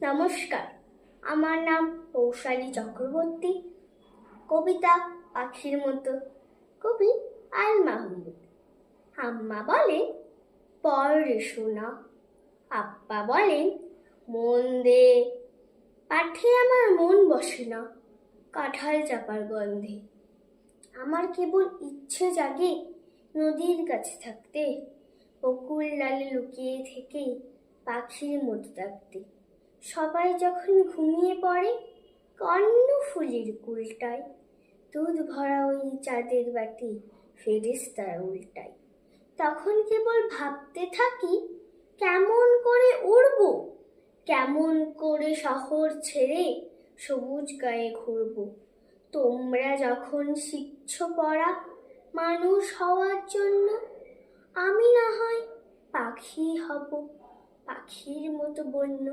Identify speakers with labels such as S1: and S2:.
S1: নমস্কার, আমার নাম পৌশালী চক্রবর্তী। কবিতা পাখির মতো, কবি আল মাহমুদ। আম্মা বলেন পড় রে সোনা, আব্বা বলেন মন দে, পাঠে আমার মন বসে না কাঁঠাল চাপার গন্ধে। আমার কেবল ইচ্ছে জাগে নদীর কাছে থাকতে, বকুল ডালে লুকিয়ে থেকে পাখির মতো ডাকতে। সবাই যখন ঘুমিয়ে পড়ে কর্ণফুলীর কুলটায়, দুধ ভরা ওই চাঁদের বাটি ফেরেশতারা উল্টায়। তখন কেবল ভাবতে থাকি কেমন করে উড়ব, কেমন করে শহর ছেড়ে সবুজ গায়ে ঘুরব। তোমরা যখন শিখছ পড়া মানুষ হওয়ার জন্য, আমি না হয় পাখি হব, পাখির মতো বন্য।